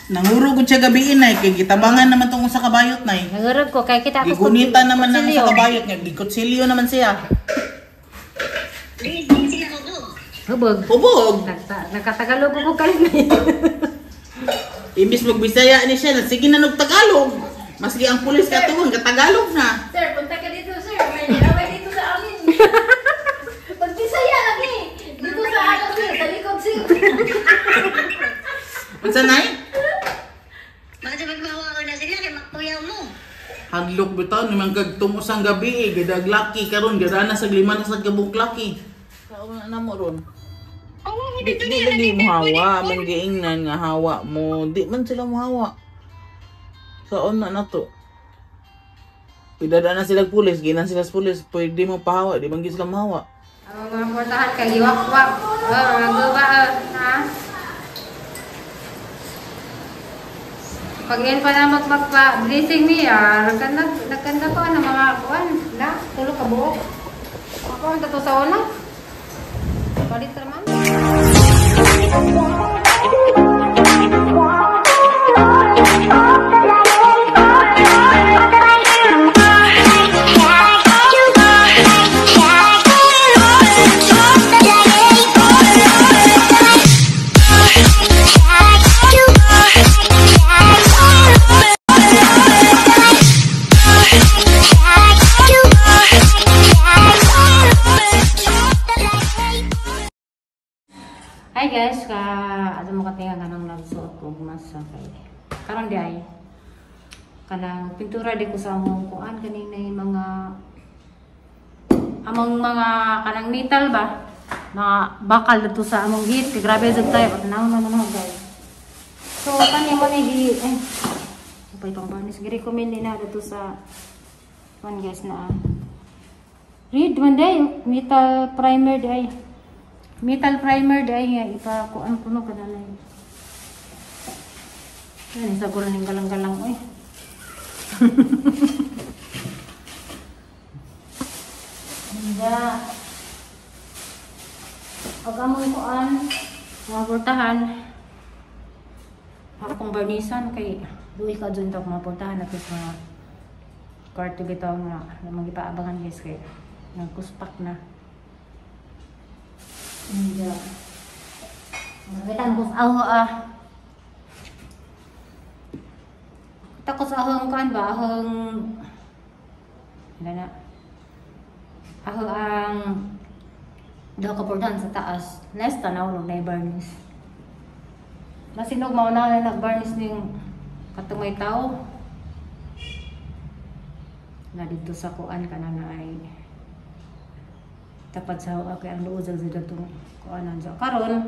Nangurog ko siya gabiin na kay gitabangan naman tong usa ka bayot na. Nangurog ko kay kita ako. Gigunita naman ng usa ka bayot nga gikutsilyo naman siya. Hubog. Hubog. Nakatagalog ko kalini. Imbis magbisaya ni siya, sige na Tagalog. Maski ang pulis katuwang Tagalog na. Sir, punta ka dito, sir. May away dito sa amin. Magbisaya lagi. Dito sa ano, sir. Sa likod, sir. Unsa nay? Bakit magmahawa na sila kay makuyaw mo? Hadlok bitaw ni manggagtung usang gabi gadag laki karon gadana sa lima na sa gabuk laki. Kauna na mo ron. Di lagi mo hawa, manggiingnan nga hawa mo. Di man sila mo hawa. Kaon na to. Pidada na sila pulis, ginan sila pulis, pwede mo pahawa, di man sila mahawa. Ang mga portahan kay giwak-wak. Nagawa ha. Pag yan pa na magpapa-blessing niya, nagkanda ko ng mga kuwan. Na, tulog ka buo. Ako ang tato sa una. Palit naman. Hi guys, ato mo katinga kanang nagsuot ko masa kay karon di ay kanang pintura di ko sa among kuan kanina yung mga among mga kanang metal ba na bakal dito sa among git grabe jud tayo naon naman guys. So kani mo ni upay pang banis giri recommend na dito sa kuan guys na read man day metal primer day. Metal primer dahil nga ipakuan ko no kanalay. Yan isa ko rin galang-galang eh. Hindi. Pag amoy kuan, mga portahan. Akong barnisan kay duwi ka dyan ito mga portahan at mga kwarto bitaw nga magipaabangan guys kay nagkuspak na. Hindi. Magitan ko sa aho Takot sa ahong kan ba? Ahong Ahong ang daw kapordan sa taas. Next tanaw nung na-barnish. Masinog mauna na nag-barnish ning katumay tao. Na dito sa kuan ka na ay tapat sa ako ang luod sa datong kuanan sa karon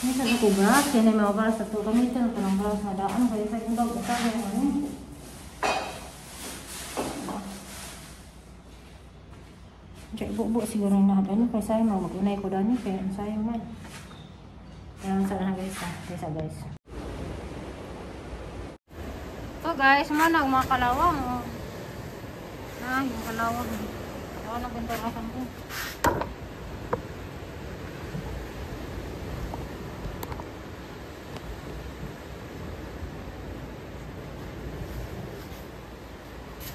ni sa ko gas kaya may mabara sa to kami ito parang balas na daan kaya sa ibang usahe ano kaya bubo siguro na ano kaya sayang mag-unay ko dani kaya sayang man kaya sana guys guys. So guys, manang mga kalawang. Yung kalawang. Kalawang na bintarasan ko.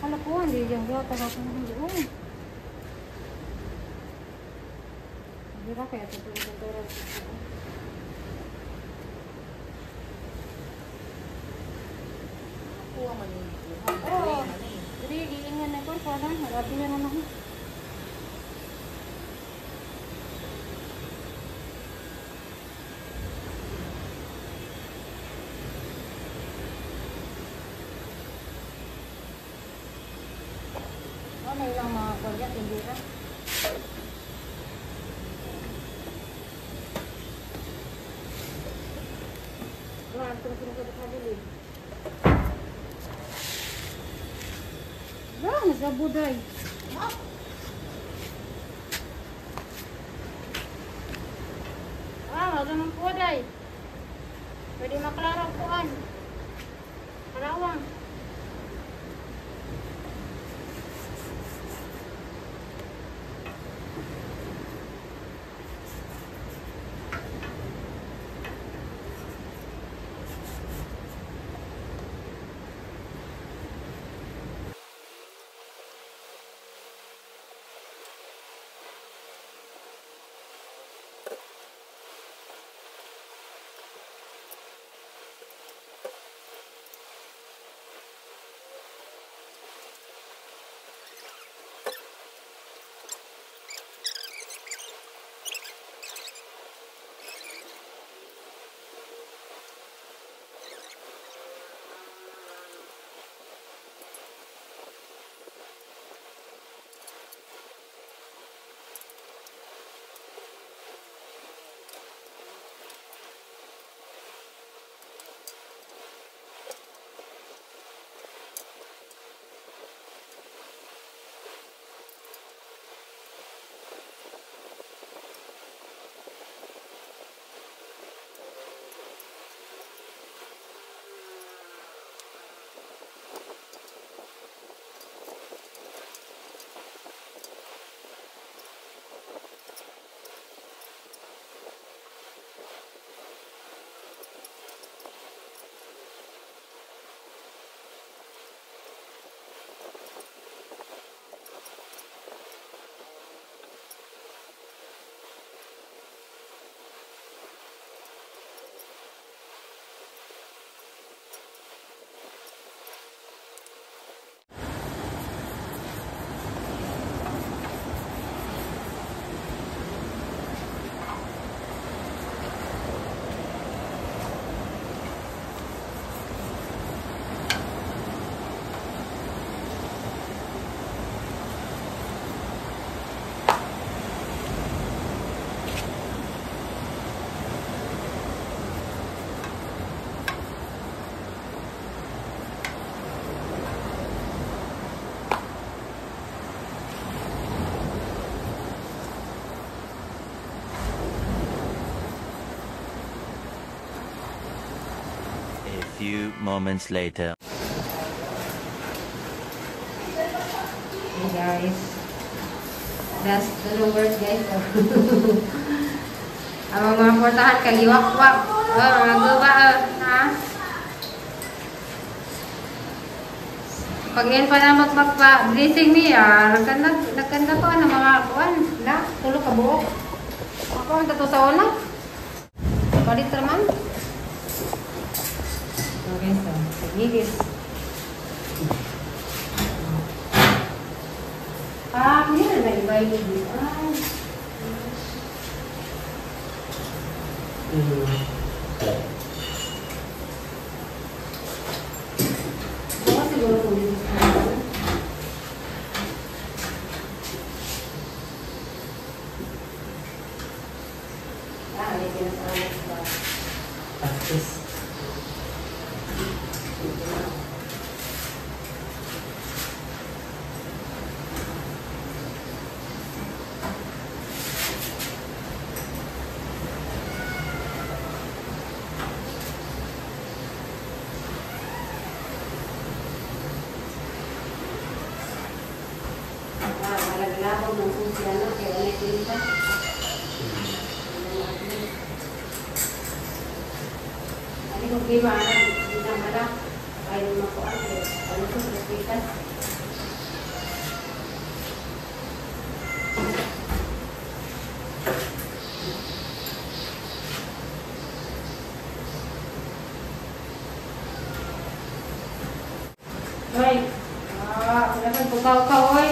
Hala po, hindi dyan ko. Tagasan ko doon. Hindi ba kaya ito yung bintarasan ko. Oh, jadi diingin na ko parang rabi na naman ako. Ano ilang mga kolya tindira? Wala tungkol ko sa dili. Sa buday. Magandang buday. Pwede maklarang kuan. Karawang. few moments later. Hey guys. That's the numbers guys. Ang mga portahan kaliwak-wak. Mga gaba ha. Pag yan pa na magpapa-dressing niya, nagkanda ko ng mga kuwan. Na, tulog ka buhok. Ako ang tato sa una. Palit naman. Okay, so, gigis. Hindi na nag-ibay gigis. Baka siguro kung gigis na. Malaglabaw ng susiyan na kaya ulit dito. Ano kung gimana, hindi naman na. Kaya naman ko ano ko sa hospital. Hoy, dapat bukaw ka, hoy.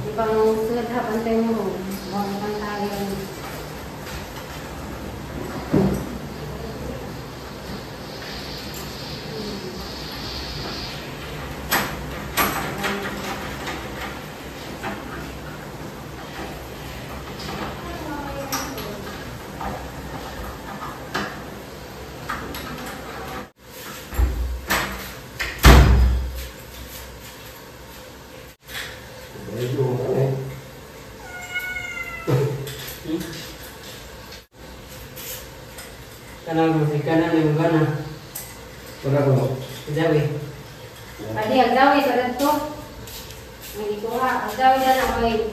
Di ba ang sulat ha, pantay mo. Huwag mo pantay yan. Kanang kanan yung gana. Wala ko. Jawi. Adi, agdawi sa dito. May ikuha. Agdawi na na may.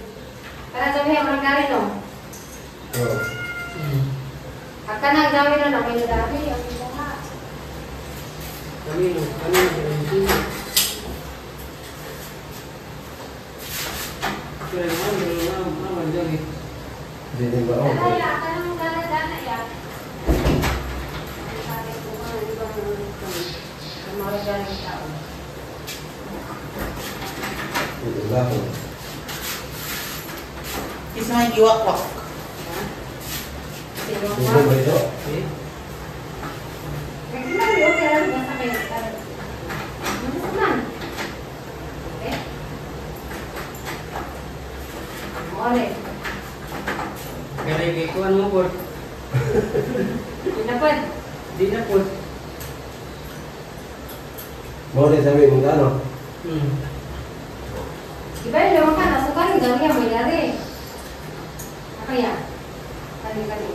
Para sabi ang margari no. Oo. Agka na agdawi na na may nadami. Ang ikuha. Kami no. Kaya naman jawi. Hindi ba ako? Ay, agka na mong dana yan. Hindi ba ako? Isa may giwak-wak. Hindi ba ito? Kaya kay kuan mo po. Di na po. Mau din sabi mong gano'n? Iba yung naman ka, nasukan yung gawin may dari. Apa ya? Kali-kali.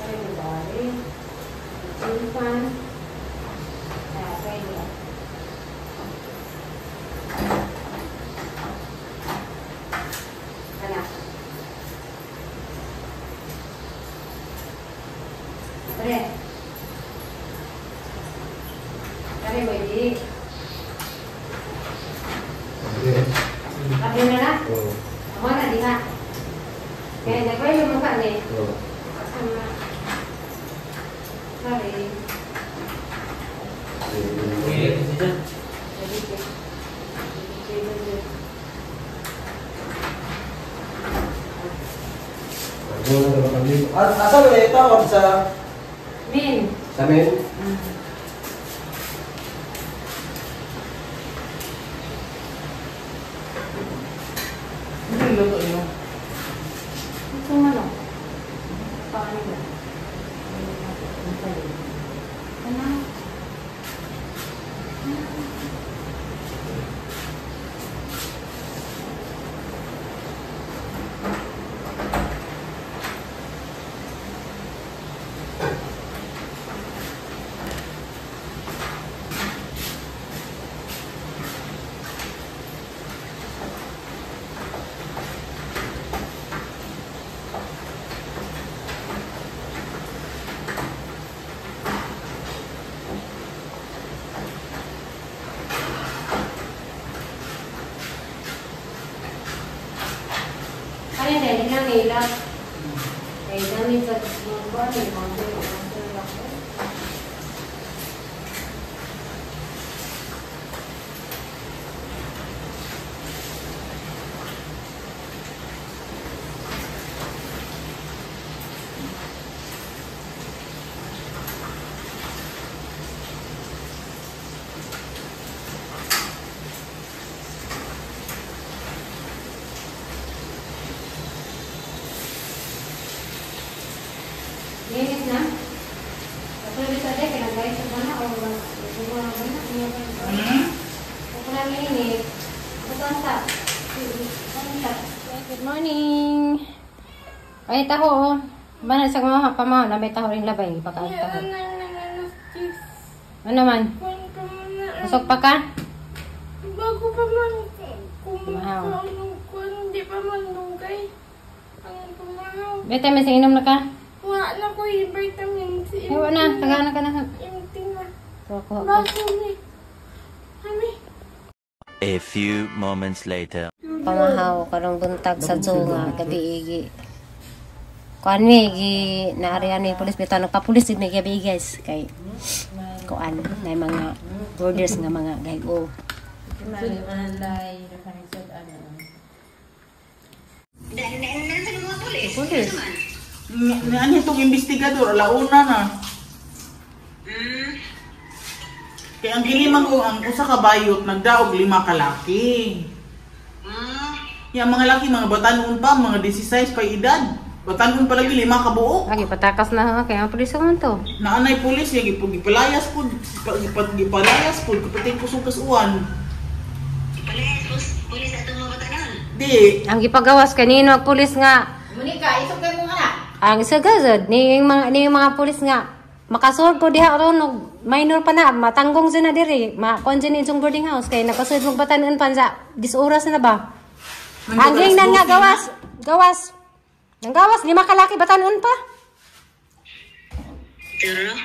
Kali may dari. Simpan. Pwede. Kana. Pwede. Kali pwede. Sabi na na? Oo. Amo na diha. Kaya nagway yung mukha ni. Oo. Kasama. Sorry. Okay, kasi dyan. Asa ba yung tawag sa Min. amin? Hindi luto yun. Ito nga lang. Paano ba? Ano? Kami dahil lang ilap. Ay, dami sa mga buwan, mga linis na. Kapag bisa tayo, kailang guys sa bana o buwan na bana. Kapag namin init, bukansa. Good morning. Ay, taho. Mana sa mga pamaw na may taho rin labay. Baka ang taho. Ano naman? Masok pa ka? Bago pa man. Mahaw. Hindi pa man lugay. Ang pumahaw. Bete, may inom na ka? Wala na ko yung vitamin C. Ay, wala na. Tagana ka na. Empty na. So, kuha ka. Bago ni. Mami. A few moments later. Pamahaw karong buntag sa Zunga gabi igi. Kuan mi igi naarihan ni pulis bitaw nagpapulis ni gabi guys kay kuan na mga borders nga mga gayo. Pulis. Ano itong investigador? Alauna na. Kaya ang giliman ko, ang usa ka bayot, nagdaog 5 kalaki. Yung mga laki, mga batanon pa, mga 16 pa edad. Batanon pa lagi, 5 ka buok. Lagi patakas na kay ang pulis man to. Naanay pulis, yung gipalayas po, gipalayas po, kapating kusukas uwan. Pulis atong mga batanon. Di, Ang gipagawas kanino ang pulis nga Monica, isok kayo mong anak. ang sagazad ni mga pulis nga makasuod ko diha ron og minor pa na matanggong sina diri ma-konjin insong boarding house kay nakasuod mong batanon pa sa 10 oras na ba. Ang gingnan nga gawas. Nang gawas 5 kalaki batanon pa. Pero,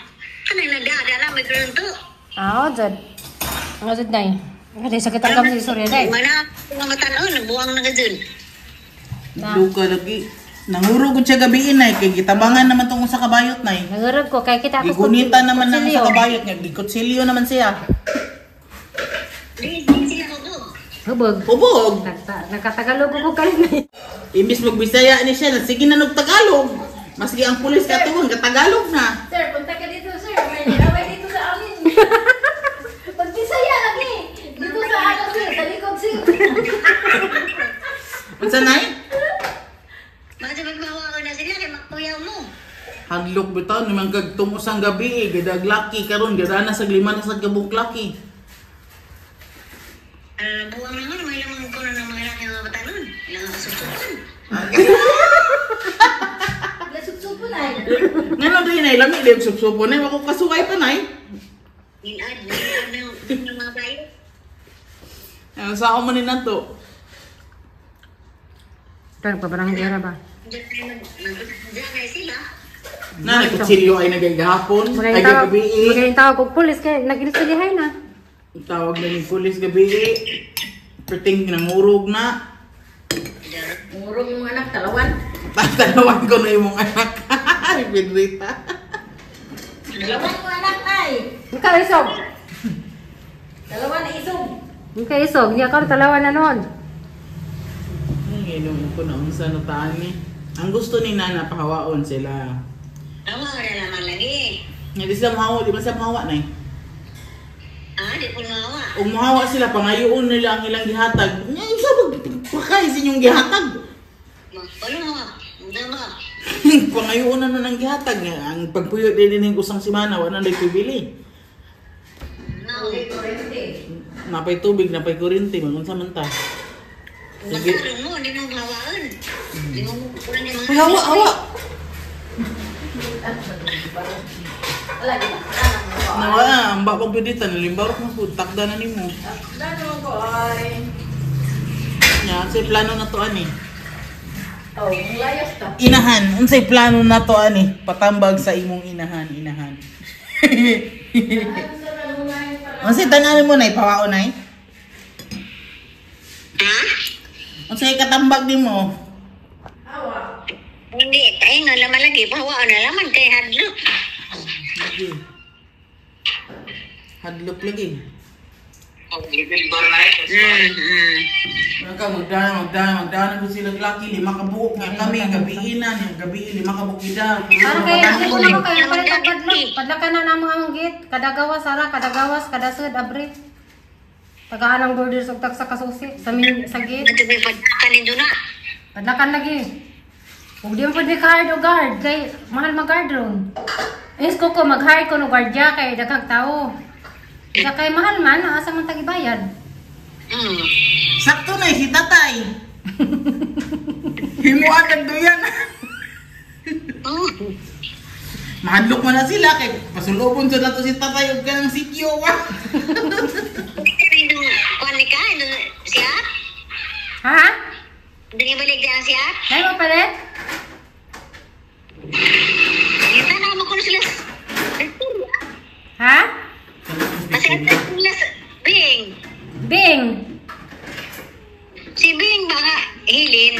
kanang nagdada lang may grunto. Jad. Ang jad nay. Kasi sakit ang kami sa istorya day. Mana, mga batanon, buwang na gadun. duga lagi. Nanguro ko siya gabiin na, kay gitabangan naman tong usa ka bayot na. Nagurog ko kay kita Gigunita naman ng usa ka bayot nga, gikutsilyo naman siya. Di sila hubog. Hubog. Hubog! Nakatagalog ko kanina. Imbis magbisaya ni siya, sige na Tagalog. Maski ang pulis katuwang, katagalog na. Sir, punta ka dito, sir. May away dito sa amin. Pag-Bisaya lagi. Dito sa amin, sir. Sa likod, sir. Unsa nay? Basta magmawa ko na sila kay makuyaw mo. Hadlok bitaw naman kag tungos ang gabi, gadag laki karon gadana sa 5 na sa kabuk laki. Buwang naman, may lamang ko na ng mga laki mga batanon. Ilang kasuksupan. Kasuksupo na eh. Ngano din nay lami din subsubo nay ako kasuway pa nay. Inad ng mga bayo. Ang sa ako man ni nato. Tan pa barang dira ba? Diyan kayo sila. Na nagkutsilyo ay nagagahapon, ay gabi. Magaling tawag kog pulis kay nagilisalihay na. Tawag na ni pulis gabi. Perting nangurog na. Murong yung mga anak, talawan. Tatanawan ko na yung mong anak. Ay, Benrita. Talawan yung anak, ay. Ikaw isog. Talawan na isog. Ikaw isog, niya ka talawan na noon. Ngayon ko na unsa na taan ni. Ang gusto ni Nana pahawaon sila. Tama ka na naman lagi. Nga di sila mahawa, di ba sila mahawa na Di po ngawa. Kung mahawa sila, pangayoon nila ang ilang gihatag. Nga isa magpakay sa inyong gihatag. Ano nga? Hindi ba? Pangayoon na ng gihatag. Ang pagpuyo din ng kusang simana, wala na pibili. Napay tubig, napay kurinti, magunsa man ta. Sige. Masarin mo, hindi mo hawaan. Hindi mo kukulan yung mga... Hawa, hawa! Nawala, ang bakong piditan, nalimbarok na po, takda na ni mo. Dano ko ay... Yan, say plano na to ani. Oh, layas ta. Inahan, unsay plano na to ani? Patambag sa imong inahan, inahan. Unsay tanan mo nay pawao nay? Ha? Unsay katambag nimo? na laman lagi. Bahawaan na laman kay hadlok. Lagi. Hadlok lagi. Magdana ko sila laki, 5 kabuok nga kami, gabiin na, yung gabi 5 kabuok ida. Parang kaya hindi ko na kaya palit ang padlak. Padlakan na namang ang git. Kadagawas, Sara, kadagawas, kadasud, abre. Tagaan ang border sa sa kasusi, sa git. Natubig padlakan nito na. Padlakan lagi. Huwag di mo pwede ka-hard o guard. Kay mahal mag-guard ron. Is ko mag-hire ko no guardya kay daghang tao. Isa kay mahal man, asa man tagibayad. Sakto na si tatay. Himuan ng duyan. Mahadlok mo na sila kay pasulubon sa dato si tatay ug kanang sikyo wa. Kuan ni ka, siya? Ha? Hindi balik dyan siya? Dahil mo palit? Kita na naman ko na sila. Ha? Kasi ito sila Bing. Bing! Si Bing baka hilin.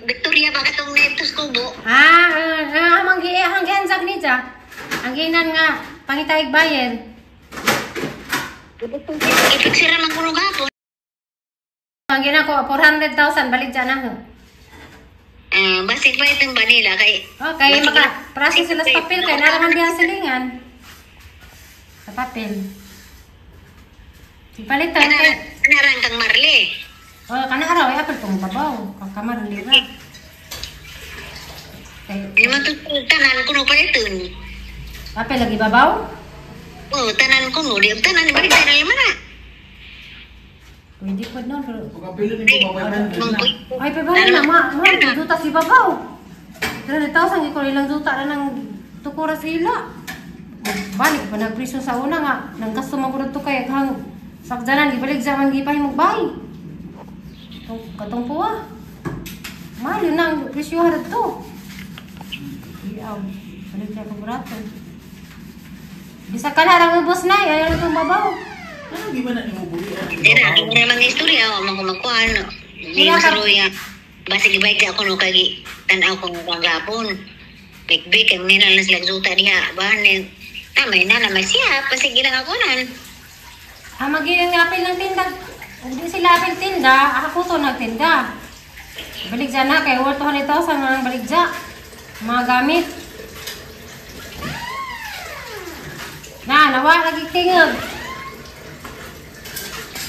Victoria baka itong netos kubo. Hanggang sak ni siya. Hangginan nga, pangitayag bayad. Ipiksira man kuno gapon. Hangginan ko, 400,000, balik dyan na. Basig pa itong Manila kay... Okay, maka-process sila sa papel, kaya nalaman diyan silingan. Sa papel. Ipalitan kay... Kanarang kang Marley. Kanaraw, ay apel kong babaw. Kakamar, lira. Hindi man tanan kuno pa ito. Apel lagi babaw? Oo, tanan kuno. Tanan, balik tayo na naman na. Pwede po nun, pero... Pagkapilo ni ko babayan na. Ay, pabalik na, duta si babaw. 300,000, ikaw ilang duta na ng tukura sila. Balik pa, nagpresyo sa una nga. Nang gasto magurad to kaya hang sakdanan, gibalik zaman gipay magbay. Katong puwa. Mahal yun ang presyo harad to. Iyaw, balik siya paguraton. Bisa ka na, rang ubos na, ayaw na itong babaw. Ano gimana ni mo buli? Hindi na, hindi naman ng istorya. Ako magkuhan. Hindi yung saruya. Basta gibay ka ako no kagi tanaw ko ng gapon. Big-big, ang nina na sila zuta diha. Bahan may na naman siya. Pasig ilang ako nan. Magiging apil ng tinda. Kung di sila apil tinda, ako to nagtinda. Balik dyan na, kaya worth 200,000 na balik dyan. Mga gamit. Nawa, lagi tingag.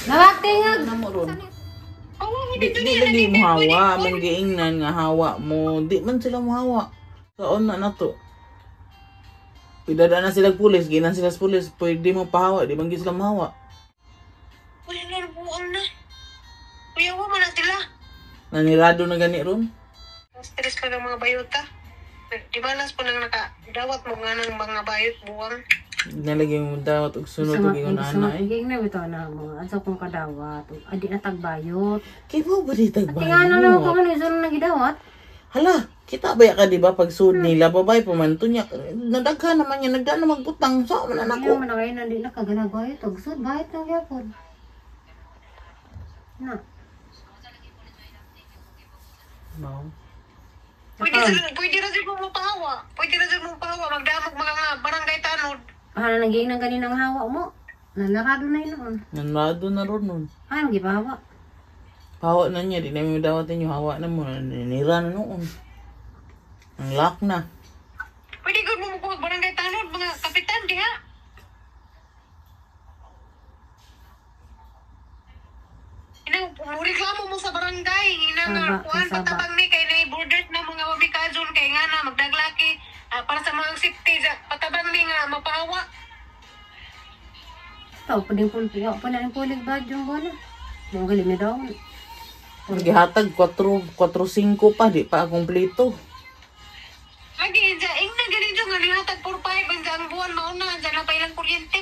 Nawag tingag. Ano mo ron? Di lagi mo hawa, manggiingnan nga hawa mo. Di man sila mo hawa. Kaon na to. Pidada na sila pulis, ginan sila sa pulis, pwede mo pahawa, di bang sila mahawa. Wala na buang na. Kuya mo man na sila. Nanirado na gani ron? Stress pa ng mga bayota. Di ba nas po nang nakadawat mo nga ng mga bayot buwang. Nalagay mo dawat og sunod og ingon ana eh. Iging na bitaw na mo. Asa kong kadawat. Adi na tagbayot. Kay mo ba di tagbayo? Tingnan na ko ano isun na gidawat. Hala, kita ba ka di ba pag sud nila babay pamanto niya. Nadagha naman niya nagda na magbutang sa man Ako nako. man ngay na di na kaganagbayot. Og sud bayot lang gyapon. Na. No. Pwede na siya mong pahawa. Pwede na siya mong pahawa. Magdamag mga barangay tanod. Naging ng ganinang hawa mo. Nalarado na yun noon. Nanado na ron nun. Ano gibawa? Hawa na niya, di namin dawatin yung hawa na mo. Ninira na noon. Ang lock na. Pwede ko mo magkuha barangay tanod. Mga kapitan, di ha? Inang reklamo mo sa barangay. Inang kuhan patabang ni kay na borders na mga wabikazon kay nga na magdaglaki. Para sa mga safety, patabang ni nga mapahawa. Tao, pwedeng pulpiyo. Pwedeng pulig ba yung bono? Mga galing na daw. Gihatag 4-5 pa, di pa kumpleto. Lagi, ing na ganito nga nihatag 4-5 ang buwan mauna. Diyan na pa ilang kuryente.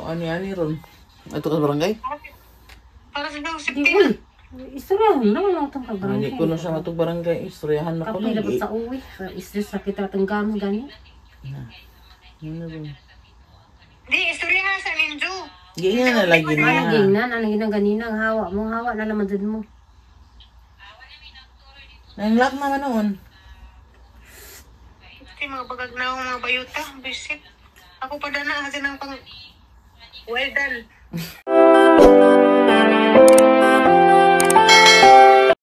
Ani ron. Ito ka sa barangay? Para sa mga Di safety. uy. Istoryahan naman lang itong kabarangay. Hindi ko na siya matug barangay. Istoryahan na ko Kapag lang. dapat sa uwi. Istres na kita itong gamit gani. Ano ron? Di, istorya sa ninjo. Ganyan na lagi Ano niya. gingnan? Ano ginang ganina? Ang hawa mo. Hawa na naman dun mo. Nanglak naman noon. Kasi mga bagagnaw, mga bayuta, bisit. Ako pa na kasi ng pang well done.